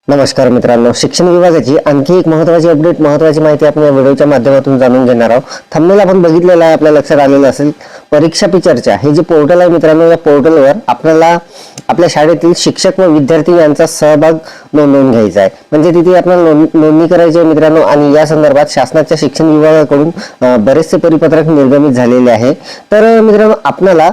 नमस्कार मित्रांनो, शिक्षण विभागाची आणखी एक महत्त्वाची अपडेट, महत्त्वाची माहिती आपण या व्हिडिओच्या माध्यमातून जाणून घेणार आहोत. थंबनेल आपण बघितलेला आहे, आपल्या लक्षात आलेलं असेल. परीक्षा पे चर्चा हे जे पोर्टल आहे मित्रांनो, या पोर्टलवर आपल्याला आपल्या शाळेतील शिक्षक व विद्यार्थी यांचा सहभाग नोंदवून घ्यायचा आहे. म्हणजे तिथे आपल्याला नोंदणी करायची आहे मित्रांनो. आणि या संदर्भात शासनाच्या शिक्षण विभागाकडून बरेचसे परिपत्रक निर्गमित झालेले आहे. तर मित्रांनो, आपल्याला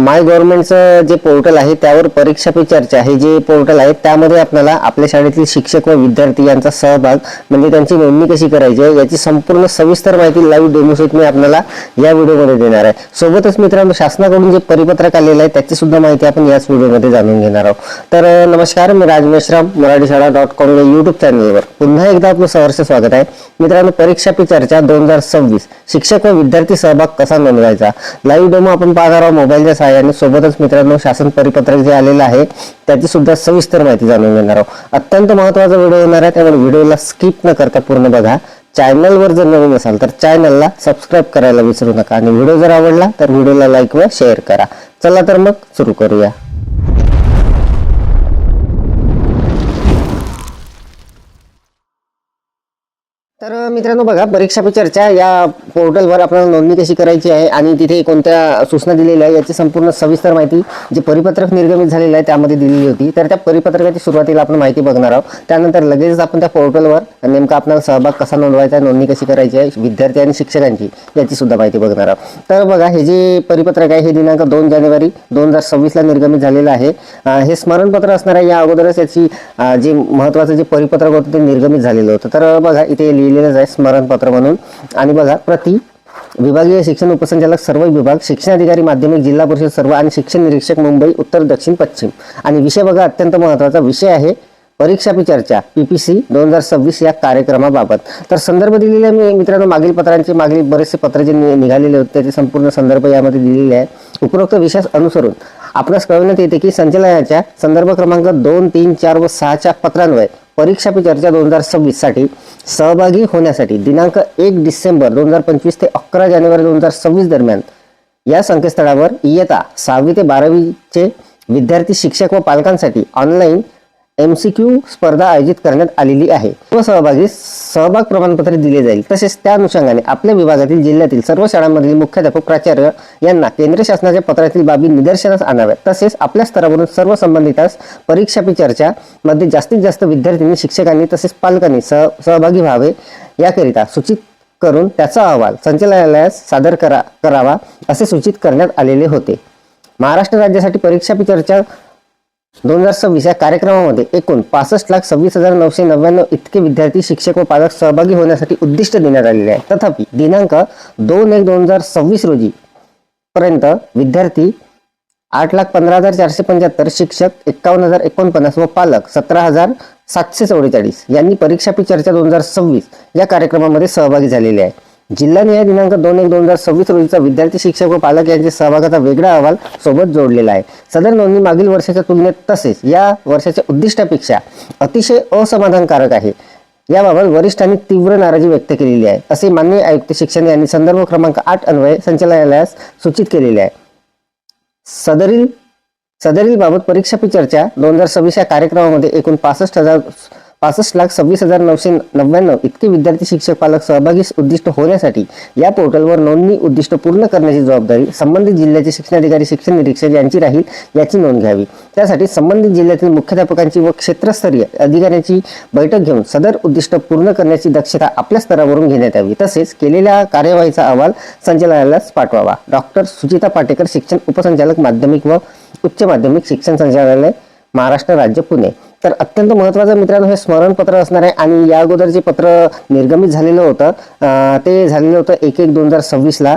माय गव्हर्नमेंटचं जे पोर्टल आहे त्यावर परीक्षा पे चर्चा हे जे पोर्टल आहे त्यामध्ये आपल्याला आपल्या शाळेतील शिक्षक व विद्यार्थी यांचा सहभाग म्हणजे त्यांची नोंदणी कशी करायची आहे याची संपूर्ण सविस्तर माहिती लाईव्ह डेमोसहित मी आपल्याला या व्हिडिओमध्ये देणार आहे. सोबतच मित्रांनो, शासनाकडून जे परिपत्रक आलेलं आहे त्याची सुद्धा माहिती आपण याच व्हिडिओमध्ये जाणून घेणार आहोत. तर नमस्कार, मी राजमेश्राम, मराठीशाळा.com या युट्यूब चॅनलवर पुन्हा एकदा आपलं सहर्ष स्वागत आहे. मित्रांनो, परीक्षा पे चर्चा 2026 शिक्षक व विद्यार्थी सहभाग कसा नोंदवायचा लाईव्ह डेमो आपण पाहणार आहोत मोबाईलच्या सहाय्याने. सोबतच मित्रांनो, शासन परिपत्रक जे आलेलं आहे त्याची सुद्धा सविस्तर माहिती जाणून घेणार आहोत. अत्यंत महत्त्वाचा व्हिडिओ होणार आहे, त्यामुळे व्हिडिओला स्किप न करता पूर्ण बघा. चॅनलवर जर नवीन असाल तर चॅनलला सबस्क्राईब करायला विसरू नका आणि व्हिडिओ जर आवडला तर व्हिडिओला लाईक व शेअर करा. चला तर मग सुरू करूया. तर मित्रांनो बघा, परीक्षा पे चर्चा या पोर्टलवर आपल्याला नोंदणी कशी करायची आहे आणि तिथे कोणत्या सूचना दिलेल्या आहे याची संपूर्ण सविस्तर माहिती जे परिपत्रक निर्गमित झालेलं आहे त्यामध्ये दिलेली होती. तर त्या परिपत्रकाची सुरुवातीला आपण माहिती बघणार आहोत. त्यानंतर लगेच आपण त्या पोर्टलवर नेमका आपल्याला सहभाग कसा नोंदवायचा आहे, नोंदणी कशी करायची आहे विद्यार्थी आणि शिक्षकांची याची सुद्धा माहिती बघणार आहोत. तर बघा, हे जे परिपत्रक आहे हे दिनांक 2 जानेवारी 2026 ला निर्गमित झालेलं आहे. हे स्मरणपत्र असणार आहे. या अगोदरच याची जे महत्त्वाचं जे परिपत्रक होतं ते निर्गमित झालेलं होतं. तर बघा, इथे लिहिलेलंच आहे स्मरणपत्र म्हणून. आणि बघा, प्रति विभागीय शिक्षण उपसंचालक सर्व विभाग, शिक्षणाधिकारी माध्यमिक जिल्हा परिषद सर्व आणि शिक्षण निरीक्षक मुंबई उत्तर दक्षिण पश्चिम. आणि विषय बघा, अत्यंत महत्त्वाचा विषय आहे परीक्षा पे चर्चा PPC 2026 या कार्यक्रमाबाबत. तर संदर्भ दिलेले आहे मित्रांनो, मागील पत्रांचे मागील बरेचसे पत्र जे निघालेले होते त्याचे संपूर्ण संदर्भ यामध्ये दिलेले आहे. उपरोक्त विषयास अनुसरून आपणास कळवण्यात येते की संचालनाच्या संदर्भ क्रमांक 2, 3, 4 व 6 पत्रान्वये परीक्षा पे चर्चा 2026 साठी सहभागी होण्यासाठी दिनांक 1 डिसेंबर 2025 ते 11 जानेवारी 2026 दरम्यान या संकेतस्थळावर इयत्ता 6वी ते 12वीचे विद्यार्थी, शिक्षक व पालकांसाठी ऑनलाईन MCQ स्पर्धा आयोजित करण्यात आलेली आहे. व सहभागी सहभाग प्रमाणपत्र दिले जाईल. तसेच त्या अनुषंगाने आपल्या विभागातील जिल्ह्यातील सर्व शाळांमधील मुख्याध्यापक, प्राचार्य यांना केंद्र शासनाच्या पत्रातील बाबी निदर्शनास आणाव्यात. तसेच आपल्या स्तरावरून सर्व संबंधितास परीक्षा पे चर्चा मध्ये जास्तीत जास्त विद्यार्थ्यांनी, शिक्षकांनी तसेच पालकांनी सहभागी व्हावे याकरिता सूचित करून त्याचा अहवाल संचालनालयास सादर करावा असे सूचित करण्यात आलेले होते. महाराष्ट्र राज्यासाठी परीक्षा पे चर्चा 2026 या कार्यक्रमामध्ये एकूण 65,26,999 इतके विद्यार्थी, शिक्षक व पालक सहभागी होण्यासाठी उद्दिष्ट देण्यात आलेले आहे. तथापि दिनांक 2/1/2026 रोजी पर्यंत विद्यार्थी 8,15,475, शिक्षक 51,049 व पालक 17,744 यांनी परीक्षा पे चर्चा 2026 या कार्यक्रमामध्ये सहभागी झालेले आहे. जिल्हानिहाय दिनांक 2/1/2026 रोजीचा विद्यार्थी, शिक्षक व पालक यांच्या सहभागाचा वेगळा अहवाल सोबत जोडलेला आहे. सदर नोंदणी मागील वर्षाच्या तुलनेत तसेच या वर्षाच्या उद्दिष्टापेक्षा अतिशय असमाधानकारक आहे. याबाबत वरिष्ठांनी तीव्र नाराजी व्यक्त केलेली आहे असे माननीय आयुक्त शिक्षण यांनी संदर्भ क्रमांक 8 अन्वये संचालनालयास सूचित केलेले आहे. सदरील बाबत परीक्षा पे चर्चा 2026 या कार्यक्रमामध्ये एकूण 65,26,999 इतके विद्यार्थी, शिक्षक, पालक सहभागी उद्दिष्ट होण्यासाठी या पोर्टलवर नोंदणी उद्दिष्ट पूर्ण करण्याची जबाबदारी संबंधित जिल्ह्याचे शिक्षणाधिकारी, शिक्षण निरीक्षक यांची राहील याची नोंद घ्यावी. त्यासाठी संबंधित जिल्ह्यातील मुख्याध्यापकांची व क्षेत्रस्तरीय अधिकाऱ्यांची बैठक घेऊन सदर उद्दिष्ट पूर्ण करण्याची दक्षता आपल्या स्तरावरून घेण्यात यावी. तसेच केलेल्या कार्यवाहीचा अहवाल संचालनालयास पाठवावा. डॉक्टर सुचिता पाटेकर, शिक्षण उपसंचालक माध्यमिक व उच्च माध्यमिक शिक्षण संचालनालय, महाराष्ट्र राज्य, पुणे. तर अत्यंत महत्त्वाचं मित्रांनो हे स्मरणपत्र असणार आहे. आणि या अगोदर जे पत्र निर्गमित झालेलं होतं ते झालेलं होतं 1/1/2026 ला.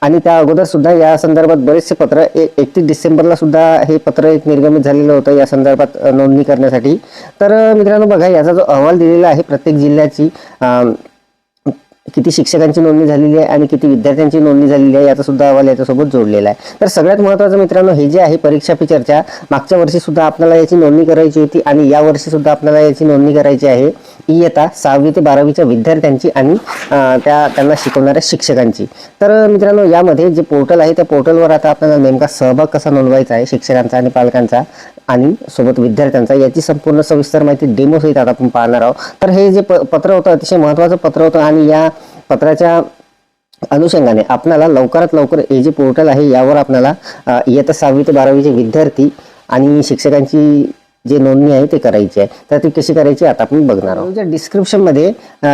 आणि त्या अगोदर सुद्धा या संदर्भात बरेचसे पत्र 31 डिसेंबरला सुद्धा हे पत्र एक निर्गमित झालेलं होतं या संदर्भात नोंदणी करण्यासाठी. तर मित्रांनो बघा, याचा जो अहवाल दिलेला आहे प्रत्येक जिल्ह्याची किती शिक्षकांची नोंदणी झालेली आहे आणि किती विद्यार्थ्यांची नोंदणी झालेली आहे याचा सुद्धा अहवाल याच्यासोबत जोडलेला आहे. तर सगळ्यात महत्त्वाचं मित्रांनो, हे जे आहे परीक्षा पे चर्चा, मागच्या वर्षी सुद्धा आपल्याला याची नोंदणी करायची होती आणि या वर्षी सुद्धा आपल्याला याची नोंदणी करायची आहे इयत्ता 6वी ते 12वीच्या विद्यार्थ्यांची आणि त्यांना शिकवणाऱ्या शिक्षकांची. तर मित्रांनो, यामध्ये जे पोर्टल आहे त्या पोर्टलवर आता आपल्याला नेमका सहभाग कसा नोंदवायचा आहे शिक्षकांचा आणि पालकांचा आणि सोबत विद्यार्थ्यांचा, याची संपूर्ण सविस्तर माहिती डेमो सहित आता आपण पाहणार आहोत. तर हे जे पत्र होतं अतिशय महत्त्वाचं पत्र होतं आणि या पत्राच्या अनुषंगाने आपल्याला लवकरात लवकर हे जे पोर्टल आहे यावर आपल्याला इयत्ता 6वी ते 12वीचे विद्यार्थी आणि शिक्षकांची जे नोंदणी आहे ते करायची आहे. तर ती कशी करायची आता आपण बघणार आहोत. डिस्क्रिप्शन मध्ये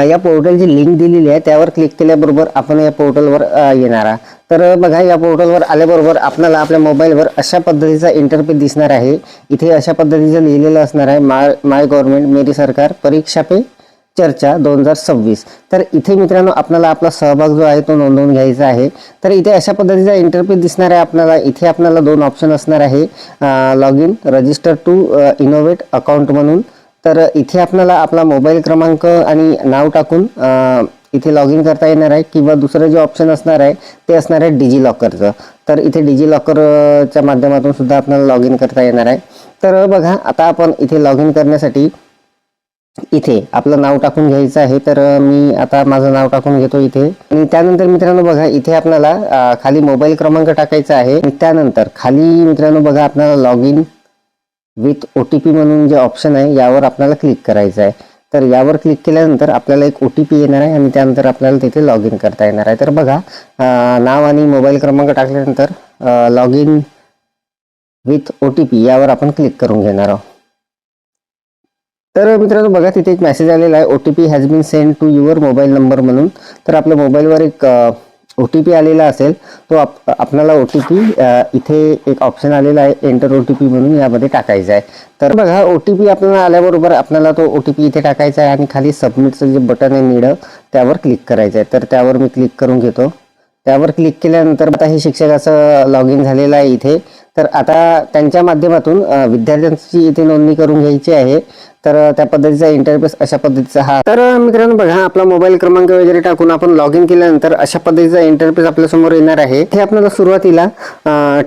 या पोर्टलची लिंक दिलेली आहे, त्यावर क्लिक केल्याबरोबर आपण या पोर्टलवर येणार आहात. तर बघा, या पोर्टलवर आल्याबरोबर आपल्याला आपल्या मोबाईलवर अशा पद्धतीचा इंटरफेस दिसणार आहे. इथे अशा पद्धतीचं लिहिलेलं असणार आहे, माय गव्हर्नमेंट मेरी सरकार परीक्षा पे चर्चा 2026. तर इथे मित्रांनो आपल्याला आपला सहभाग जो आहे तो नोंदवून घ्यायचा आहे. तर इथे अशा पद्धतीचा इंटरफेस दिसणार आहे आपल्याला. इथे आपल्याला 2 ऑप्शन असणार आहे, log in, register to innovate account म्हणून. तर इथे आपल्याला आपला मोबाईल क्रमांक आणि नाव टाकून इथे लॉग इन करता येणार आहे, किंवा दुसरं जे ऑप्शन असणार आहे ते असणार आहे डिजिलॉकरचं. तर इथे डिजिलॉकरच्या माध्यमातून सुद्धा आपल्याला लॉग इन करता येणार आहे. तर बघा, आता आपण इथे लॉग इन करण्यासाठी इथे आपलं नाव टाकून घ्यायचं आहे. तर मी आता माझं नाव टाकून घेतो इथे. आणि त्यानंतर मित्रांनो बघा, इथे आपल्याला खाली मोबाईल क्रमांक टाकायचा आहे. आणि त्यानंतर खाली मित्रांनो बघा, आपल्याला लॉग इन विथ OTP म्हणून जे ऑप्शन आहे यावर आपल्याला क्लिक करायचं आहे. तर यावर क्लिक केल्यानंतर आपल्याला एक OTP येणार आहे आणि त्यानंतर आपल्याला तिथे लॉग इन करता येणार आहे. तर बघा, नाव आणि मोबाईल क्रमांक टाकल्यानंतर लॉग इन विथ OTP यावर आपण क्लिक करून घेणार आहोत. तर मित्रांनो बघा, तिथे एक मेसेज आलेला आहे, OTP has been send to your mobile number म्हणून. तर आपल्या मोबाईलवर एक OTP आलेला असेल, तो आपल्याला OTP इथे एक ऑप्शन आलेला आहे एंटर OTP म्हणून, यामध्ये टाकायचा आहे. तर बघा, OTP आपल्याला आल्याबरोबर आपल्याला तो OTP इथे टाकायचा आहे आणि खाली सबमिटचं जे बटन आहे निळं, त्यावर क्लिक करायचं आहे. तर त्यावर मी क्लिक करून घेतो. त्यावर क्लिक केल्यानंतर आता हे शिक्षकाचं लॉग इन झालेलं आहे इथे. तर आता त्यांच्या माध्यमातून विद्यार्थ्यांची इथे नोंदणी करून घ्यायची आहे. तर त्या पद्धतीचा इंटरफेस अशा पद्धतीचा हा. तर मित्रांनो बघा, आपला मोबाईल क्रमांक वगैरे टाकून आपण लॉग इन केल्यानंतर अशा पद्धतीचा इंटरफेस आपल्या समोर येणार आहे. हे आपल्याला सुरुवातीला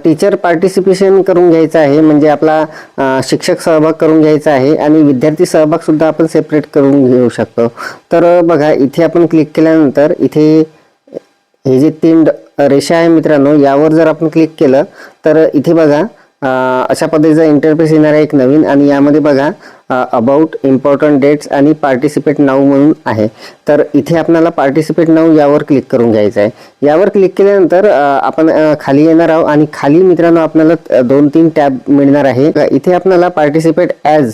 टीचर पार्टिसिपेशन करून घ्यायचं आहे, म्हणजे आपला शिक्षक सहभाग करून घ्यायचा आहे आणि विद्यार्थी सहभाग सुद्धा आपण सेपरेट करून घेऊ शकतो. तर बघा, इथे आपण क्लिक केल्यानंतर इथे हे जे 3 रेषा आहे मित्रांनो, यावर जर आपण क्लिक केलं तर इथे बघा अशा पद्धतीचा इंटरफेस येणार आहे एक नवीन. आणि यामध्ये बघा अबाउट, इम्पॉर्टंट डेट्स आणि पार्टिसिपेट नाऊ म्हणून आहे. तर इथे आपल्याला पार्टिसिपेट नाऊ यावर क्लिक करून घ्यायचं आहे. यावर क्लिक केल्यानंतर आपण खाली येणार आहोत आणि खाली मित्रांनो आपल्याला 2-3 टॅब मिळणार आहे. इथे आपल्याला पार्टिसिपेट ॲज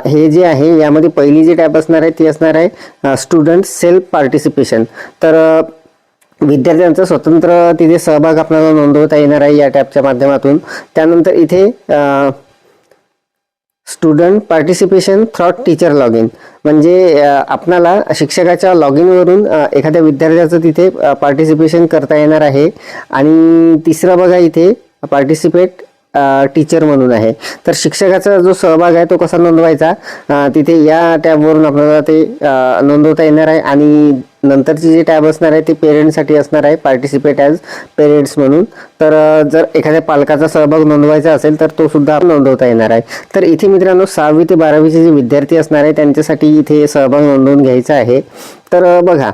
हे जे आहे, यामध्ये पहिली जी टॅब असणार आहे ती असणार आहे स्टुडंट सेल्फ पार्टिसिपेशन. तर विद्यार्थ्यांचा स्वतंत्र तिथे सहभाग आपल्याला नोंदवता येणार आहे या टॅबच्या माध्यमातून. त्यानंतर इथे student participation throat teacher log in, म्हणजे आपल्याला शिक्षकाच्या लॉग इनवरून एखाद्या विद्यार्थ्याचं तिथे पार्टिसिपेशन करता येणार आहे. आणि तिसरा बघा, इथे पार्टिसिपेट टीचर म्हणून आहे. तर शिक्षकाचा जो सहभाग आहे तो कसा नोंदवायचा, तिथे या टॅबवरून आपल्याला ते नोंदवता येणार आहे. आणि नंतरची जी टॅब असणार आहे ती पेरेंट्ससाठी असणार आहे, पार्टिसिपेट ॲज पेरेंट्स म्हणून. तर जर एखाद्या पालकाचा सहभाग नोंदवायचा असेल तर तो सुद्धा नोंदवता येणार आहे. तर इथे मित्रांनो 6वी ते 12वीचे जे विद्यार्थी असणार आहे त्यांच्यासाठी इथे सहभाग नोंदवून घ्यायचा आहे. तर बघा,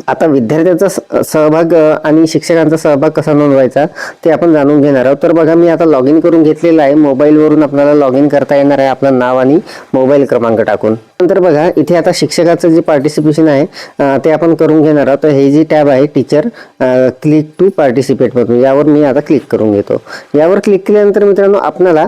आता विद्यार्थ्यांचा सहभाग आणि शिक्षकांचा सहभाग कसा नोंदवायचा ते आपण जाणून घेणार आहोत. तर बघा, मी आता लॉग इन करून घेतलेला आहे. मोबाईलवरून आपल्याला लॉग इन करता येणार आहे आपलं नाव आणि मोबाईल क्रमांक टाकून. नंतर बघा, इथे आता शिक्षकाचं जे पार्टिसिपेशन आहे ते आपण करून घेणार आहोत. तर हे जी टॅब आहे टीचर क्लिक टू पार्टिसिपेट म्हणून, यावर मी आता क्लिक करून घेतो. यावर क्लिक केल्यानंतर मित्रांनो आपल्याला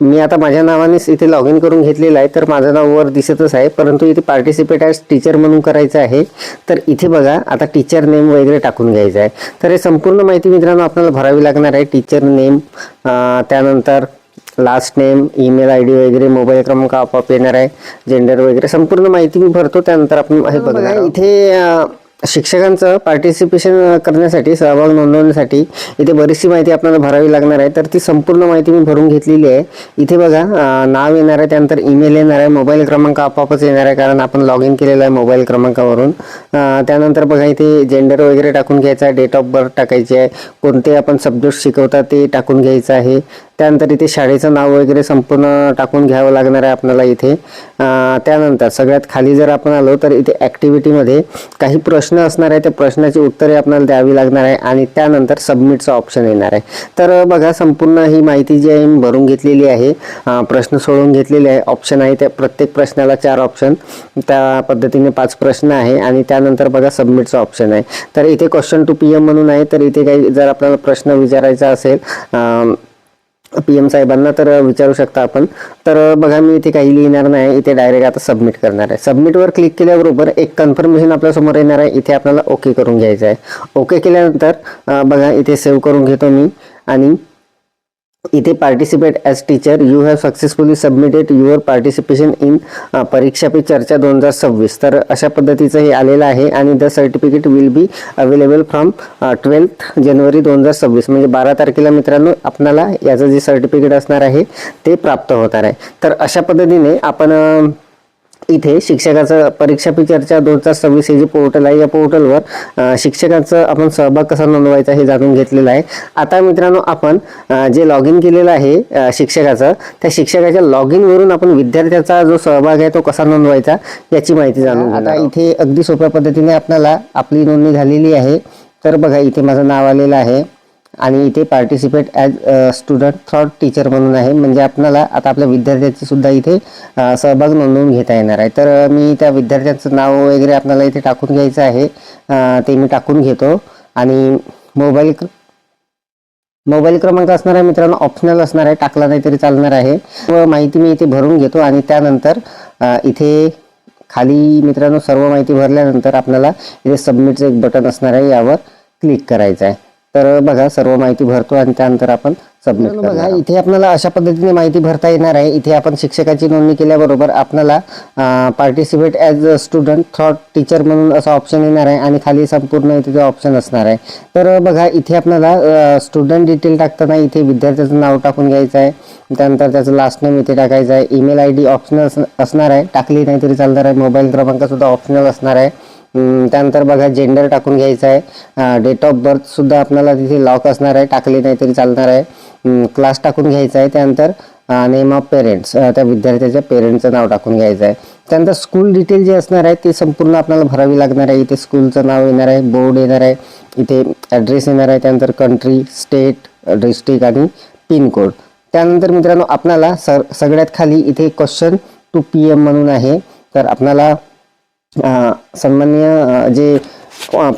मी आता माझ्या नावानेच इथे लॉग इन करून घेतलेलं आहे. तर माझं नाव वर दिसतच आहे, परंतु इथे पार्टिसिपेट ॲज टीचर म्हणून करायचं आहे. तर इथे बघा, आता टीचर नेम वगैरे टाकून घ्यायचं आहे. तर हे संपूर्ण माहिती मित्रांनो आपल्याला भरावी लागणार आहे. टीचर नेम, त्यानंतर लास्ट नेम, ईमेल ID वगैरे, मोबाईल क्रमांक आपोआप येणार आहे, जेंडर वगैरे संपूर्ण माहिती मी भरतो. त्यानंतर आपण हे बघा, इथे शिक्षकांचं पार्टिसिपेशन करण्यासाठी, सहभाग नोंदवण्यासाठी इथे बरीचशी माहिती आपल्याला भरावी लागणार आहे. तर ती संपूर्ण माहिती मी भरून घेतलेली आहे. इथे बघा नाव येणार आहे, त्यानंतर ईमेल येणार आहे, मोबाईल क्रमांक आपोआपच येणार आहे कारण आपण लॉग इन केलेला आहे मोबाईल क्रमांकावरून. त्यानंतर बघा इथे जेंडर वगैरे टाकून घ्यायचा आहे, डेट ऑफ बर्थ टाकायची आहे, कोणते आपण सब्जेक्ट शिकवतात ते टाकून घ्यायचं आहे. त्यानंतर इथे शाळेचं नाव वगैरे संपूर्ण टाकून घ्यावं लागणार आहे आपल्याला इथे. त्यानंतर सगळ्यात खाली जर आपण आलो तर इथे ॲक्टिव्हिटीमध्ये काही प्रश्न असणार आहे, त्या प्रश्नाची उत्तरे आपल्याला द्यावी लागणार आहे आणि त्यानंतर सबमिटचं ऑप्शन येणार आहे. तर बघा संपूर्ण ही माहिती जी आहे मी भरून घेतलेली आहे, प्रश्न सोडवून घेतलेले आहे, ऑप्शन आहे त्या प्रत्येक प्रश्नाला 4 ऑप्शन, त्या पद्धतीने 5 प्रश्न आहे आणि त्यानंतर बघा सबमिटचं ऑप्शन आहे. तर इथे क्वेश्चन टू PM म्हणून आहे. तर इथे काही जर आपल्याला प्रश्न विचारायचा असेल PM साहेबांना तर विचारू शकता आपण. तर बघा मी इथे काही लिहिणार नाही, इथे डायरेक्ट आता सबमिट करणार आहे. सबमिटवर क्लिक केल्याबरोबर एक कन्फर्मेशन आपल्यासमोर येणार आहे, इथे आपल्याला ओके करून घ्यायचं आहे. ओके केल्यानंतर बघा इथे सेव्ह करून घेतो मी आणि इथे participate as teacher, you have successfully submitted your participation in Pariksha Pe चर्चा 2026. तर अशा पद्धतीचं हे आलेलं आहे आणि the certificate will be available from 12 जानेवारी 2026, म्हणजे 12 तारखेला मित्रांनो आपल्याला याचं जे सर्टिफिकेट असणार आहे ते प्राप्त होणार आहे. तर अशा पद्धतीने आपण इथे शिक्षकाचं परीक्षा पे चर्चा 2026 हे जे पोर्टल आहे, या पोर्टलवर शिक्षकांचं आपण सहभाग कसा नोंदवायचा हे जाणून घेतलेलं आहे. आता मित्रांनो आपण जे लॉग इन केलेलं आहे शिक्षकाचं, त्या शिक्षकाच्या लॉग इनवरून आपण विद्यार्थ्याचा जो सहभाग आहे तो कसा नोंदवायचा याची माहिती जाणून. आता इथे अगदी सोप्या पद्धतीने आपल्याला आपली नोंदणी झालेली आहे. तर बघा इथे माझं नाव आलेलं आहे आणि इथे participate as student thought teacher म्हणून आहे, म्हणजे आपल्याला आता आपल्या विद्यार्थ्याची सुद्धा इथे सहभाग नोंदवून घेता येणार आहे. तर मी त्या विद्यार्थ्याचं नाव वगैरे आपल्याला इथे टाकून घ्यायचं आहे, ते मी टाकून घेतो आणि मोबाईल क्रमांक असणार आहे मित्रांनो, ऑप्शनल असणार आहे, टाकला नाही तरी चालणार आहे. व माहिती मी इथे भरून घेतो आणि त्यानंतर इथे खाली मित्रांनो सर्व माहिती भरल्यानंतर आपल्याला इथे सबमिटचं एक बटन असणार आहे, यावर क्लिक करायचं आहे. तर बघा सर्व माहिती भरतो आणि त्यानंतर आपण सबमिट. बघा इथे आपल्याला अशा पद्धतीने माहिती भरता येणार आहे. इथे आपण शिक्षकाची नोंदणी केल्याबरोबर आपल्याला participate as a student thought teacher म्हणून असा ऑप्शन येणार आहे आणि खाली संपूर्ण इथे ऑप्शन असणार आहे. तर बघा इथे आपल्याला स्टुडंट डिटेल टाकताना इथे विद्यार्थ्याचं नाव टाकून घ्यायचं आहे, त्यानंतर त्याचं लास्ट नेम इथे टाकायचं आहे, ईमेल ID ऑप्शनल असणार आहे, टाकली नाही तरी चालणार आहे, मोबाईल क्रमांक सुद्धा ऑप्शनल असणार आहे. त्यानंतर बघा जेंडर टाकून घ्यायचं आहे, डेट ऑफ बर्थ सुद्धा आपल्याला तिथे लॉक असणार आहे, टाकली नाही तरी चालणार आहे, क्लास टाकून घ्यायचा आहे, त्यानंतर नेम ऑफ पेरेंट्स त्या विद्यार्थ्याच्या पेरेंट्सचं नाव टाकून घ्यायचं आहे. त्यानंतर स्कूल डिटेल जे असणार आहे ते संपूर्ण आपल्याला भरावी लागणार आहे. इथे स्कूलचं नाव येणार आहे, बोर्ड येणार आहे, इथे ॲड्रेस येणार आहे, त्यानंतर कंट्री, स्टेट, डिस्ट्रिक्ट आणि पिनकोड. त्यानंतर मित्रांनो आपल्याला सगळ्यात खाली इथे क्वेश्चन टू PM म्हणून आहे. तर आपल्याला सन्माननीय जे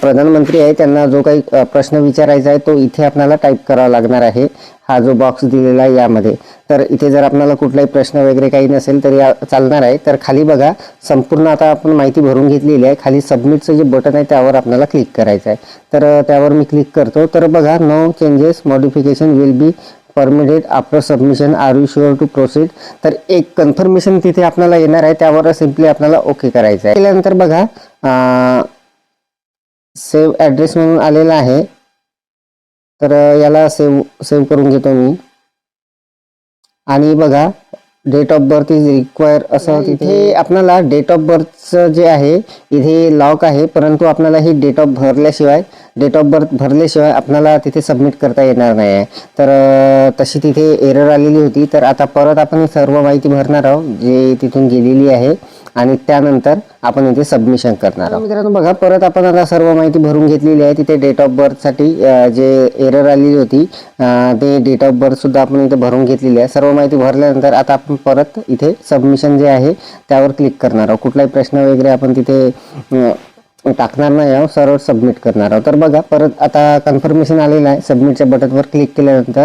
प्रधानमंत्री आहे त्यांना जो काही प्रश्न विचारायचा आहे तो इथे आपल्याला टाईप करावा लागणार आहे, हा जो बॉक्स दिलेला आहे यामध्ये. तर इथे जर आपल्याला कुठलाही प्रश्न वगैरे काही नसेल तरी चालणार आहे. तर खाली बघा संपूर्ण आता आपण माहिती भरून घेतलेली आहे, खाली सबमिटचं जे बटन आहे त्यावर आपल्याला क्लिक करायचं आहे. तर त्यावर मी क्लिक करतो. तर बघा no changes modification will be permitted after submission, are you sure to proceed. तर एक कन्फर्मेशन तिथे आपल्याला येणार आहे, त्यावर सिम्पली आपल्याला ओके करायचं आहे. त्यानंतर बघा सेव्ह ॲड्रेस म्हणून आलेला आहे, तर याला सेव्ह करून घेतो मी. आणि बघा date of birth is require असं तिथे आपल्याला डेट ऑफ बर्थचं जे आहे इथे लॉक आहे, परंतु आपल्याला ही डेट ऑफ बर्थ भरल्याशिवाय आपल्याला तिथे सबमिट करता येणार नाही आहे. तर तशी तिथे एरर आलेली होती. तर आता परत आपण सर्व माहिती भरणार आहोत जे तिथून गेलेली आहे आणि त्यानंतर आपण इथे सबमिशन करणार आहोत. मित्रांनो बघा परत आपण आता सर्व माहिती भरून घेतलेली आहे. तिथे डेट ऑफ बर्थसाठी जे एरर आलेली होती ते डेट ऑफ बर्थ सुद्धा आपण इथे भरून घेतलेली आहे. सर्व माहिती भरल्यानंतर आता आपण परत इथे सबमिशन जे आहे त्यावर क्लिक करणार आहोत. कुठलाही प्रश्न वगैरे आपण तिथे टाकणार नाही आहोत, सरळ सबमिट करणार आहोत. तर बघा परत आता कन्फर्मेशन आलेलं आहे. सबमिटच्या बटनवर क्लिक केल्यानंतर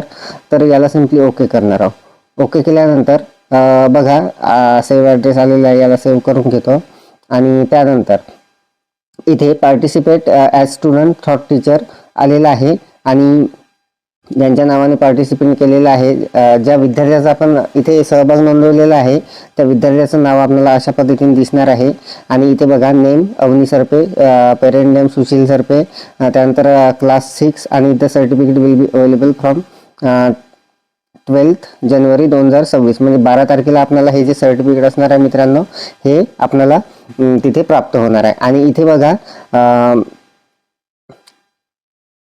तर याला सिम्पली ओके करणार आहोत. ओके केल्यानंतर बघा सेव्ह ॲड्रेस आलेला आहे, याला सेव्ह करून घेतो आणि त्यानंतर इथे participate as student thought teacher आलेला आहे आणि ज्यांच्या नावाने पार्टिसिपेट केलेलं आहे, ज्या विद्यार्थ्याचा आपण इथे सहभाग नोंदवलेला आहे त्या विद्यार्थ्याचं नाव आपल्याला अशा पद्धतीने दिसणार आहे. आणि इथे बघा name Avani Sarpe, parent name Sushil Sarpe, त्यानंतर क्लास 6 आणि the certificate will be available from 12 जानेवारी 2026 म्हणजे 12 तारखेला आपल्याला हे जे सर्टिफिकेट असणार आहे मित्रांनो हे आपल्याला तिथे प्राप्त होणार आहे. आणि इथे बघा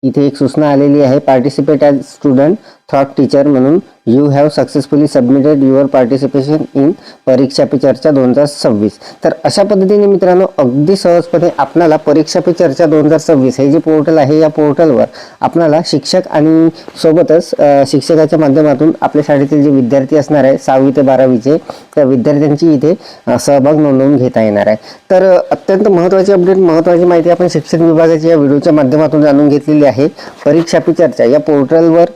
इथे एक सूचना आलेली आहे, participate as student thought teacher म्हणून you have successfully submitted your participation in Pariksha Pe चर्चा 2026. तर अशा पद्धतीने मित्रांनो अगदी सहजपणे आपल्याला परीक्षा पे चर्चा 2026 हे जे पोर्टल आहे या पोर्टलवर आपल्याला शिक्षक आणि सोबतच शिक्षकाच्या माध्यमातून आपल्या शाळेतील जे विद्यार्थी असणार आहे 6वी ते 12वीचे त्या विद्यार्थ्यांची इथे सहभाग नोंदवून घेता येणार आहे. तर अत्यंत महत्त्वाची अपडेट, महत्त्वाची माहिती आपण शिक्षण विभागाच्या या व्हिडिओच्या माध्यमातून जाणून घेतलेली आहे. परीक्षा पे चर्चा या पोर्टलवर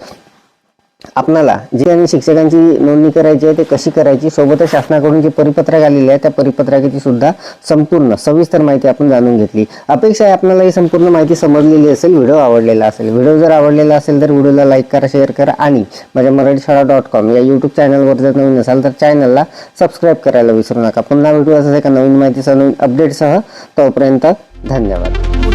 आपल्याला जी आणि शिक्षकांची नोंदणी करायची आहे ते कशी करायची, सोबतच शासनाकडून जे परिपत्रक आलेले आहे त्या परिपत्रकाची सुद्धा संपूर्ण सविस्तर माहिती आपण जाणून घेतली. अपेक्षा आहे आपल्याला ही संपूर्ण माहिती समजलेली असेल, व्हिडिओ आवडलेला असेल. व्हिडिओ जर आवडलेला असेल तर व्हिडिओला लाईक करा, शेअर करा आणि माझ्या मराठीशाळा.com या यूट्यूब चॅनलवर जर नवीन असाल तर चॅनलला सबस्क्राईब करायला विसरू नका. पुन्हा भेटू असंच एका नवीन माहितीसह, नवीन अपडेटसह. तोपर्यंत धन्यवाद.